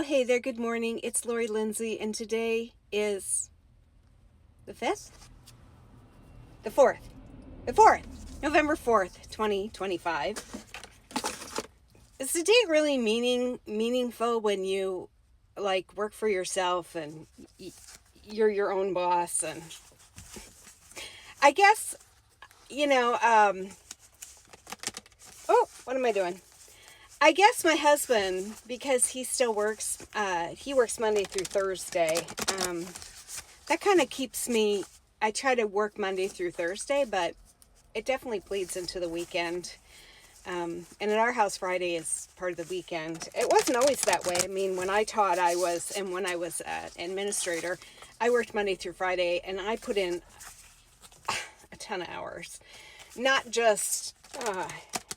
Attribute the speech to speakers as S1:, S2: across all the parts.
S1: Oh, hey there, good morning. It's Lori Lindsay, and today is the 5th? The 4th. The 4th. November 4th, 2025. Is the date really meaningful when you, work for yourself and you're your own boss? And I guess, oh, what am I doing? I guess my husband, because he still works, he works Monday through Thursday. That kind of keeps me, I try to work Monday through Thursday, but it definitely bleeds into the weekend. And at our house, Friday is part of the weekend. It wasn't always that way. I mean, when I taught, and when I was an administrator, I worked Monday through Friday, and I put in a ton of hours. Not just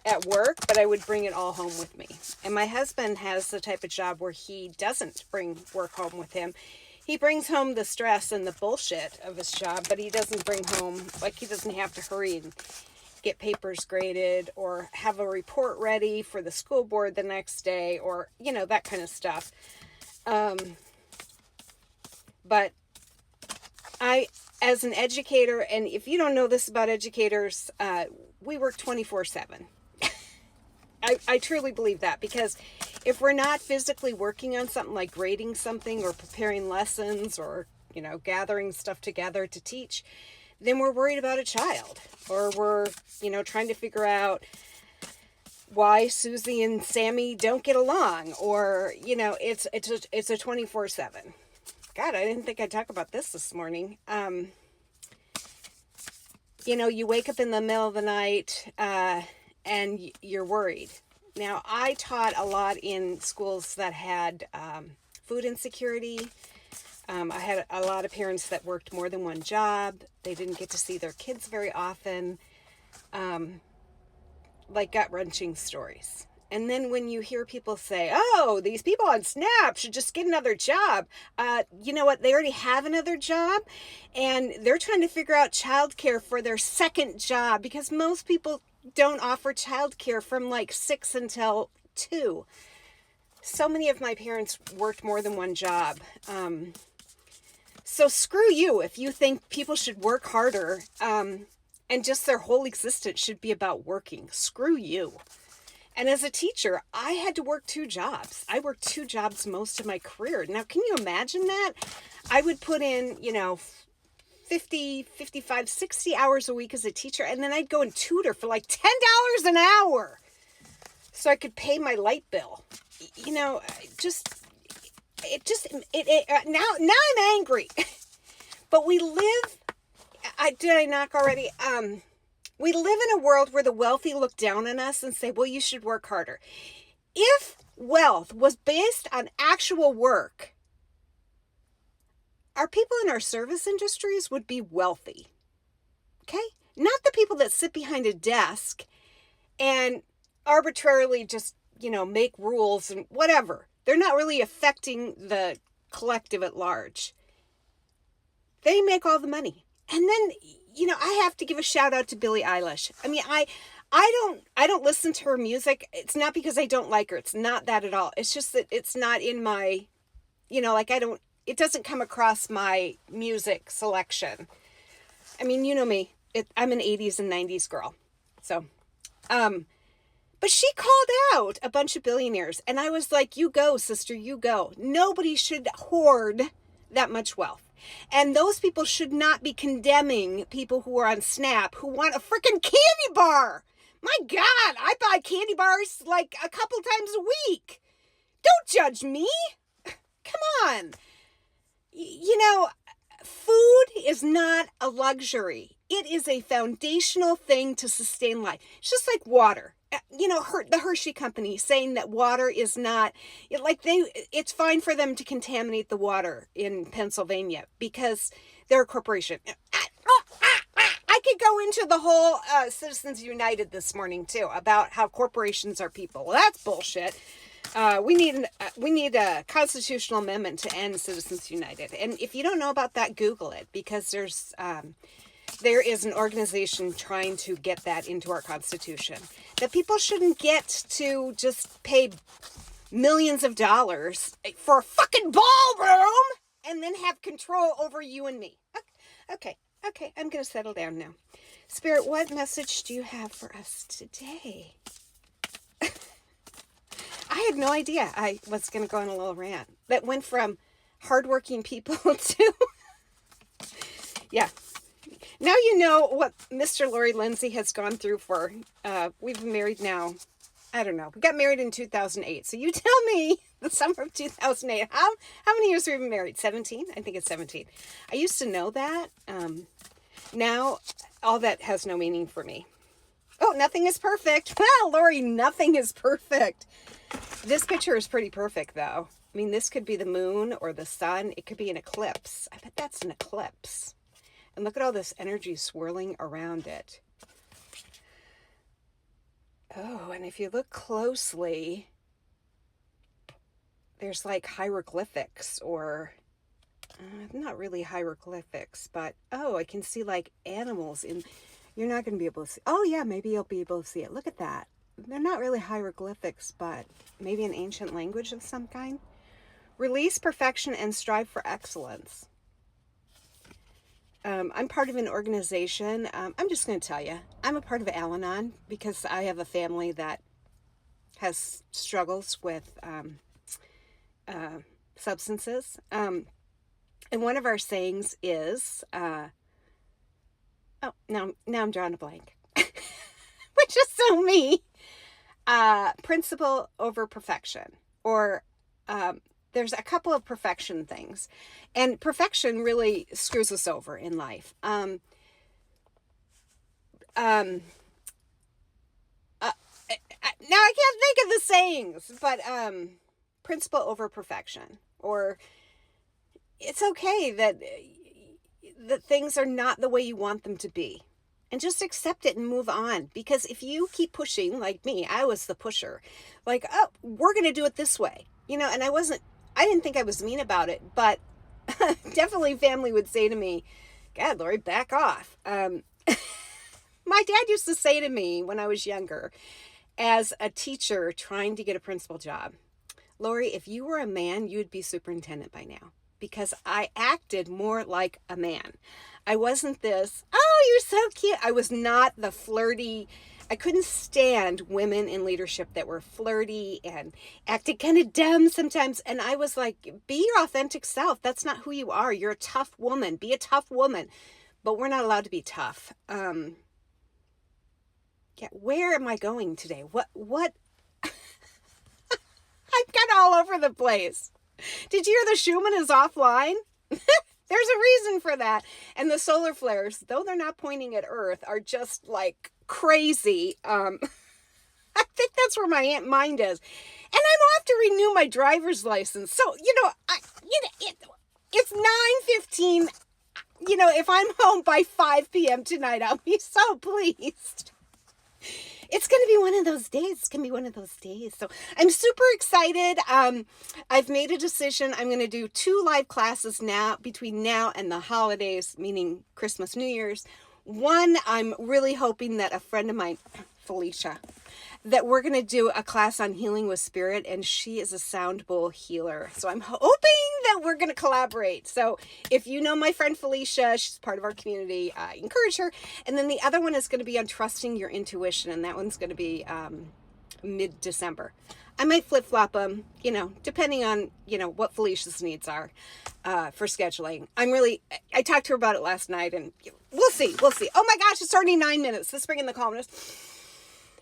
S1: at work, but I would bring it all home with me. And my husband has the type of job where he doesn't bring work home with him. He brings home the stress and the bullshit of his job, but he doesn't bring home, he doesn't have to hurry and get papers graded or have a report ready for the school board the next day or, that kind of stuff. But I, as an educator, and if you don't know this about educators, we work 24/7. I truly believe that, because if we're not physically working on something like grading something or preparing lessons or, gathering stuff together to teach, then we're worried about a child, or we're, trying to figure out why Susie and Sammy don't get along, or, it's a 24/7. God, I didn't think I'd talk about this morning. You wake up in the middle of the night, and you're worried. Now, I taught a lot in schools that had food insecurity. I had a lot of parents that worked more than one job. They didn't get to see their kids very often. Gut-wrenching stories. And then when you hear people say, oh, these people on Snap should just get another job. You know what? They already have another job, and they're trying to figure out childcare for their second job, because most people don't offer childcare from 6 until 2. So many of my parents worked more than one job. So screw you if you think people should work harder, and just their whole existence should be about working. Screw you. And as a teacher, I had to work 2 jobs. I worked 2 jobs most of my career. Now, can you imagine that? I would put in, 50, 55, 60 hours a week as a teacher, and then I'd go and tutor for $10 an hour so I could pay my light bill. Now I'm angry. But we live, did I knock already? We live in a world where the wealthy look down on us and say, well, you should work harder. If wealth was based on actual work, our people in our service industries would be wealthy. Okay? Not the people that sit behind a desk and arbitrarily just, make rules and whatever. They're not really affecting the collective at large. They make all the money. And then, I have to give a shout out to Billie Eilish. I mean, I don't listen to her music. It's not because I don't like her. It's not that at all. It's just that it's not in my, it doesn't come across my music selection. I mean, you know me. I'm an 80s and 90s girl. So, but she called out a bunch of billionaires, and I was like, you go, sister, you go. Nobody should hoard that much wealth. And those people should not be condemning people who are on Snap who want a freaking candy bar. My God, I buy candy bars a couple times a week. Don't judge me. Come on. Food is not a luxury. It is a foundational thing to sustain life. It's just like water. The Hershey company saying that water is not, it's fine for them to contaminate the water in Pennsylvania because they're a corporation. I could go into the whole Citizens United this morning too about how corporations are people. Well, that's bullshit. We need a constitutional amendment to end Citizens United. And if you don't know about that, Google it, because there is an organization trying to get that into our Constitution. That people shouldn't get to just pay millions of dollars for a fucking ballroom and then have control over you and me. Okay, I'm going to settle down now. Spirit, what message do you have for us today? I had no idea I was going to go on a little rant that went from hardworking people to... Yeah. Now you know what Mr. Lori Lindsay has gone through for... we've been married now... I don't know. We got married in 2008. So you tell me, the summer of 2008, how many years have we been married? 17? I think it's 17. I used to know that. Now, all that has no meaning for me. Oh, nothing is perfect. Well, Lori, nothing is perfect. This picture is pretty perfect, though. I mean, this could be the moon or the sun. It could be an eclipse. I bet that's an eclipse. And look at all this energy swirling around it. Oh, and if you look closely, there's like hieroglyphics or not really hieroglyphics, but I can see like animals in. You're not going to be able to see. Oh yeah, maybe you'll be able to see it. Look at that. They're not really hieroglyphics, but maybe an ancient language of some kind. Release perfection and strive for excellence. I'm part of an organization. I'm just going to tell you, I'm a part of Al-Anon because I have a family that has struggles with substances. And one of our sayings is, now I'm drawing a blank, which is so me. Principle over perfection, or there's a couple of perfection things, and perfection really screws us over in life. Now I can't think of the sayings, but principle over perfection, or it's okay that things are not the way you want them to be, and just accept it and move on. Because if you keep pushing, like me, I was the pusher, like, oh, we're going to do it this way, and I didn't think I was mean about it, but definitely family would say to me, God, Lori, back off. My dad used to say to me when I was younger, as a teacher trying to get a principal job, Lori, if you were a man, you'd be superintendent by now, because I acted more like a man. I wasn't this, oh, you're so cute. I was not the flirty. I couldn't stand women in leadership that were flirty and acted kind of dumb sometimes. And I was like, be your authentic self. That's not who you are. You're a tough woman. Be a tough woman. But we're not allowed to be tough. Yeah, where am I going today? What? I've got all over the place. Did you hear the Schumann is offline? There's a reason for that. And the solar flares, though they're not pointing at Earth, are just like crazy. I think that's where my mind is. And I'm off to renew my driver's license. So, it's 9:15. If I'm home by 5 p.m. tonight, I'll be so pleased. It's going to be one of those days. So I'm super excited. I've made a decision. I'm going to do 2 live classes now between now and the holidays, meaning Christmas, New Year's. One, I'm really hoping that a friend of mine, Felicia, that we're going to do a class on healing with spirit, and she is a sound bowl healer. So I'm hoping that we're going to collaborate. So if you know my friend Felicia, she's part of our community, I encourage her. And then the other one is going to be on trusting your intuition, and that one's going to be mid-December. I might flip-flop them, depending on, what Felicia's needs are for scheduling. I talked to her about it last night, and we'll see. Oh my gosh, it's already 9 minutes. Let's bring in the calmness.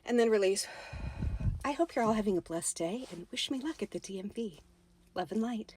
S1: And then release. I hope you're all having a blessed day, and wish me luck at the DMV. Love and light.